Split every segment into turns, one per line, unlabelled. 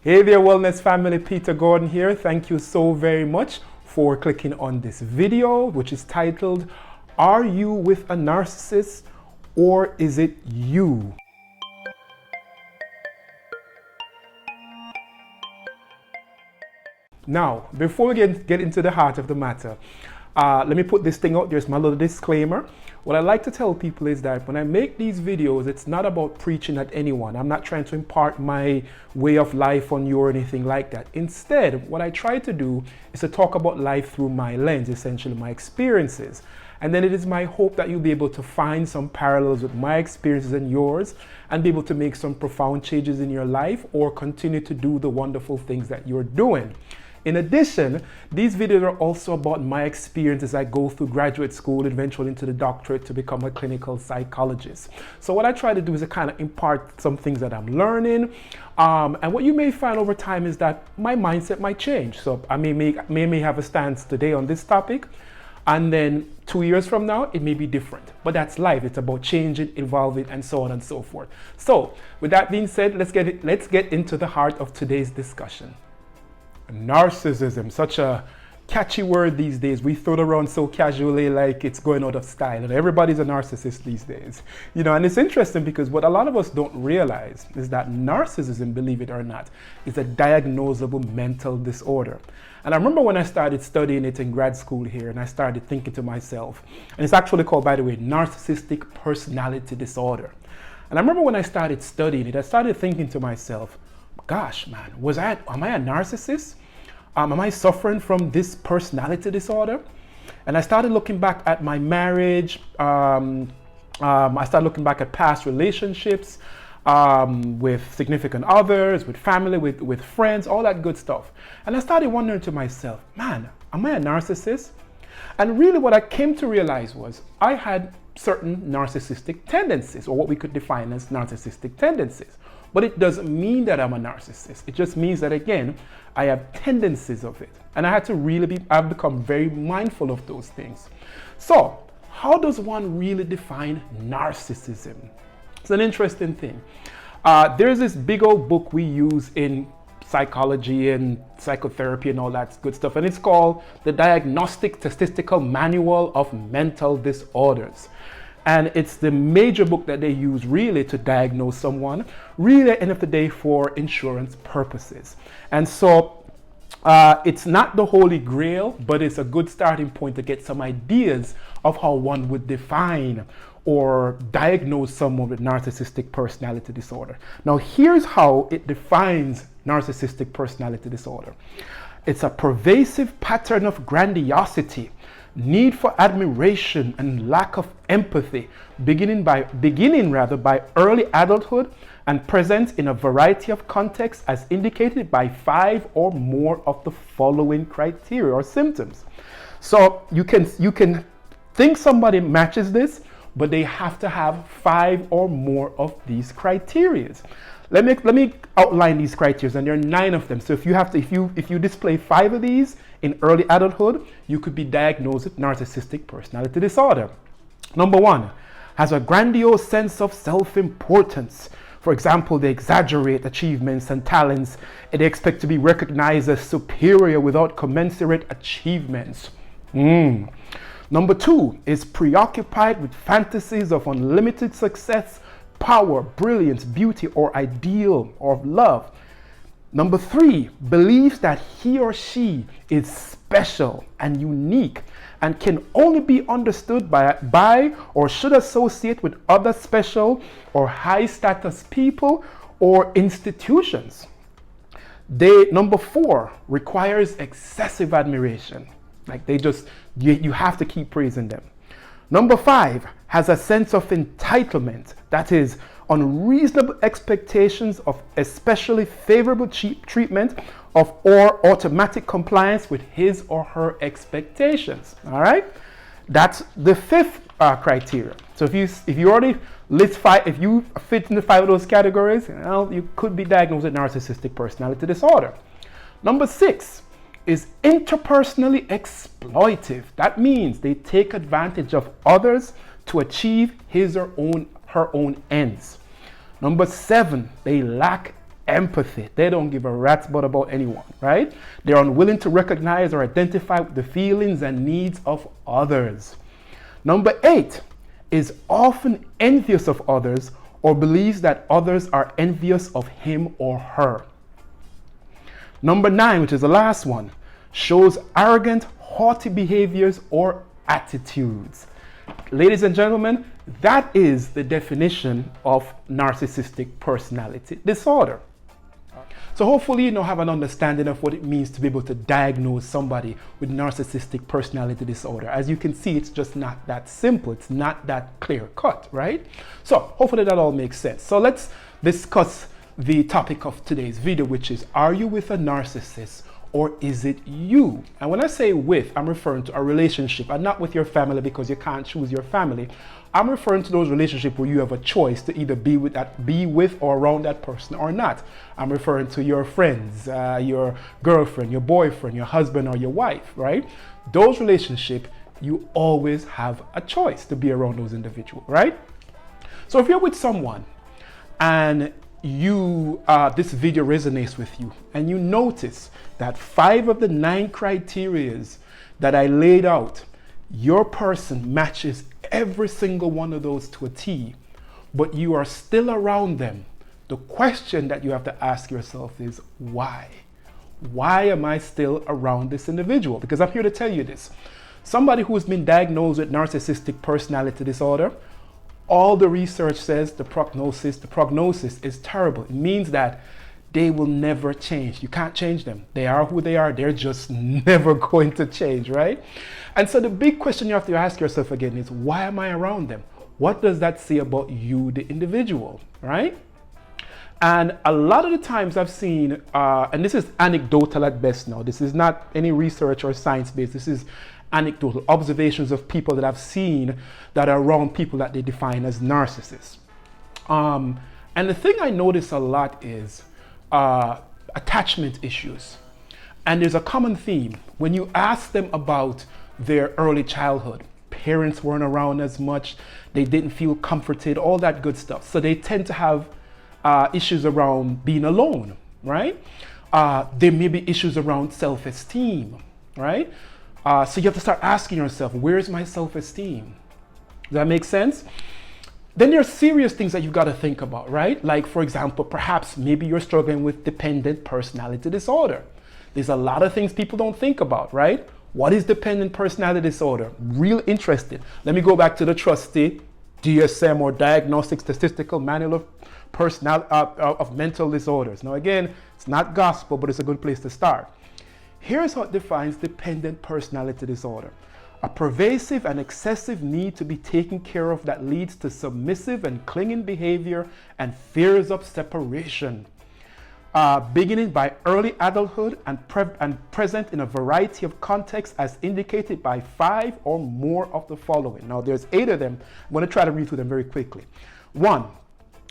Hey there, wellness family, Peter Gordon here. Thank you so very much for clicking on this video, which is titled, Are You with a Narcissist or is it you? Now, before we get into the heart of the matter, let me put this thing out. There's my little disclaimer. What I like to tell people is that when I make these videos, it's not about preaching at anyone. I'm not trying to impart my way of life on you or anything like that. Instead, what I try to do is to talk about life through my lens, essentially my experiences. And then it is my hope that you'll be able to find some parallels with my experiences and yours and be able to make some profound changes in your life or continue to do the wonderful things that you're doing. In addition, these videos are also about my experience as I go through graduate school, eventually into the doctorate to become a clinical psychologist. So what I try to do is to kind of impart some things that I'm learning. And what you may find over time is that my mindset might change. So I may have a stance today on this topic, and then 2 years from now, it may be different. But that's life. It's about changing, evolving, and so on and so forth. So with that being said, let's get into the heart of today's discussion. Narcissism, such a catchy word these days. We throw it around so casually like it's going out of style. And everybody's a narcissist these days. And it's interesting because what a lot of us don't realize is that narcissism, believe it or not, is a diagnosable mental disorder. And I remember when I started studying it in grad school here and I started thinking to myself, and it's actually called, by the way, Narcissistic Personality Disorder. And I remember when I started studying it, I started thinking to myself, gosh, man, am I a narcissist? Am I suffering from this personality disorder? And I started looking back at my marriage. I started looking back at past relationships with significant others, with family, with friends, all that good stuff. And I started wondering to myself, man, am I a narcissist? And really what I came to realize was I had certain narcissistic tendencies, or what we could define as narcissistic tendencies. But it doesn't mean that I'm a narcissist. It just means that, again, I have tendencies of it. And I had to I've become very mindful of those things. So how does one really define narcissism? It's an interesting thing. There's this big old book we use in psychology and psychotherapy and all that good stuff. And it's called the Diagnostic Statistical Manual of Mental Disorders. And it's the major book that they use really to diagnose someone, really at the end of the day for insurance purposes. And so it's not the holy grail, but it's a good starting point to get some ideas of how one would define or diagnose someone with narcissistic personality disorder. Now, here's how it defines narcissistic personality disorder. It's a pervasive pattern of grandiosity, need for admiration and lack of empathy, beginning by early adulthood and present in a variety of contexts as indicated by 5 or more of the following criteria or symptoms. So you can think somebody matches this, but they have to have 5 or more of these criteria. Let me outline these criteria, and there are 9 of them. So if you display 5 of these in early adulthood, you could be diagnosed with narcissistic personality disorder. Number 1, has a grandiose sense of self-importance. For example, they exaggerate achievements and talents, and they expect to be recognized as superior without commensurate achievements. Number 2 is preoccupied with fantasies of unlimited success, power, brilliance, beauty, or ideal of love. Number 3, believes that he or she is special and unique and can only be understood by or should associate with other special or high status people or institutions. Number 4, requires excessive admiration. Like you have to keep praising them. Number 5, has a sense of entitlement, that is, unreasonable expectations of especially favorable treatment or automatic compliance with his or her expectations. All right, that's the 5th criteria. So if you already list 5, if you fit into 5 of those categories, you could be diagnosed with narcissistic personality disorder. Number 6 is interpersonally exploitive. That means they take advantage of others to achieve his or her own ends. Number 7, they lack empathy. They don't give a rat's butt about anyone, right? They're unwilling to recognize or identify with the feelings and needs of others. Number 8 is often envious of others or believes that others are envious of him or her. Number 9, which is the last one, shows arrogant, haughty behaviors or attitudes. Ladies and gentlemen, that is the definition of narcissistic personality disorder. So hopefully you now have an understanding of what it means to be able to diagnose somebody with narcissistic personality disorder. As you can see, it's just not that simple. It's not that clear cut, right? So hopefully that all makes sense. So let's discuss the topic of today's video, which is, are you with a narcissist or is it you? And when I say with, I'm referring to a relationship, and not with your family, because you can't choose your family. I'm referring to those relationships where you have a choice to either be with or around that person or not. I'm referring to your friends, your girlfriend, your boyfriend, your husband, or your wife, right? Those relationships, you always have a choice to be around those individuals, right? So if you're with someone and this video resonates with you, and you notice that 5 of the 9 criterias that I laid out, your person matches every single one of those to a T, but you are still around them, the question that you have to ask yourself is, why? Why am I still around this individual? Because I'm here to tell you this. Somebody who's been diagnosed with narcissistic personality disorder, all the research says the prognosis is terrible. It means that they will never change. You can't change them. They are who they are. They're just never going to change, right? And so the big question you have to ask yourself again is, why am I around them? What does that say about you, the individual, right? And a lot of the times I've seen, and this is anecdotal at best now, this is not any research or science-based, this is anecdotal observations of people that I've seen that are around people that they define as narcissists. And the thing I notice a lot is attachment issues. And there's a common theme. When you ask them about their early childhood, parents weren't around as much, they didn't feel comforted, all that good stuff. So they tend to have issues around being alone, right? There may be issues around self-esteem, right? So you have to start asking yourself, where's my self-esteem? Does that make sense? Then there are serious things that you've got to think about, right? Like, for example, perhaps maybe you're struggling with dependent personality disorder. There's a lot of things people don't think about, right? What is dependent personality disorder? Real interested. Let me go back to the trusty DSM, or Diagnostic Statistical Manual of Mental Disorders. Now again, it's not gospel, but it's a good place to start. Here's how it defines dependent personality disorder. A pervasive and excessive need to be taken care of that leads to submissive and clinging behavior and fears of separation. Beginning by early adulthood and present in a variety of contexts as indicated by 5 or more of the following. Now there's 8 of them. I'm going to try to read through them very quickly. 1,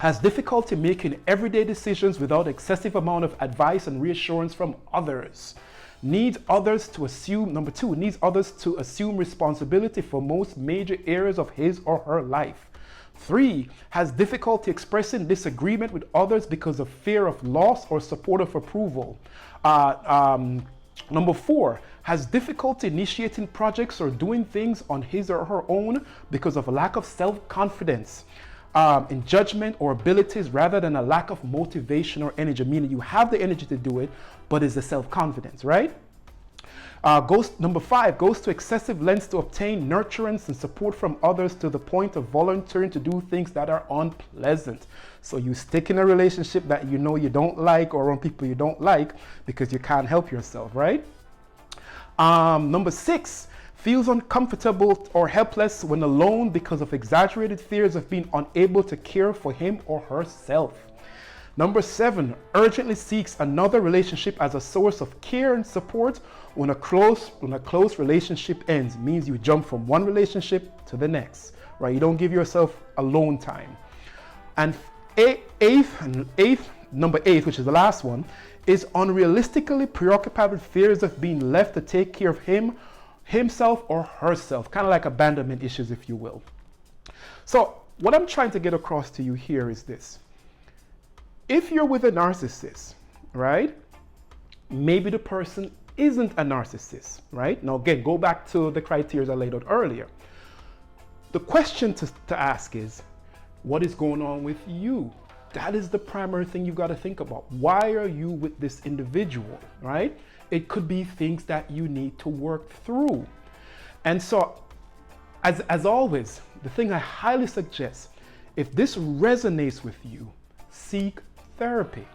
has difficulty making everyday decisions without excessive amount of advice and reassurance from others. Needs others to assume, number 2, needs others to assume responsibility for most major areas of his or her life. 3, has difficulty expressing disagreement with others because of fear of loss or supportive approval. Number 4, has difficulty initiating projects or doing things on his or her own because of a lack of self-confidence in judgment or abilities, rather than a lack of motivation or energy, meaning you have the energy to do it, but it's the self-confidence, right? Number 5, goes to excessive lengths to obtain nurturance and support from others to the point of volunteering to do things that are unpleasant. So you stick in a relationship that you know you don't like, or around people you don't like, because you can't help yourself, right? Number 6, feels uncomfortable or helpless when alone because of exaggerated fears of being unable to care for him or herself. Number 7, urgently seeks another relationship as a source of care and support when a close relationship ends. Means you jump from one relationship to the next, right? You don't give yourself alone time. And number 8, which is the last one, is unrealistically preoccupied with fears of being left to take care of himself or herself, kind of like abandonment issues, if you will. So what I'm trying to get across to you here is this. if you're with a narcissist, right, maybe the person isn't a narcissist, right? Now, again, go back to the criteria I laid out earlier. The question to ask is, what is going on with you? That is the primary thing you've got to think about. Why are you with this individual, right? It could be things that you need to work through. And so, as always, the thing I highly suggest, if this resonates with you, seek therapy.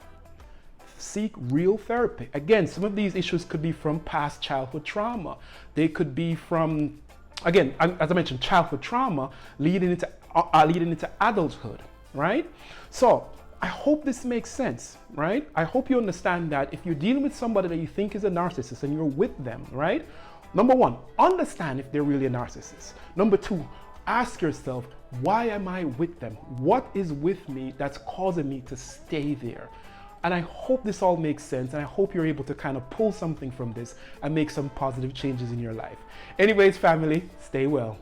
Seek real therapy. Again, some of these issues could be from past childhood trauma. They could be from, again, as I mentioned, childhood trauma leading into adulthood, right? So I hope this makes sense, right? I hope you understand that if you're dealing with somebody that you think is a narcissist and you're with them, right? Number one, understand if they're really a narcissist. Number two, ask yourself, why am I with them? What is with me that's causing me to stay there? And I hope this all makes sense, and I hope you're able to kind of pull something from this and make some positive changes in your life. Anyways, family, stay well.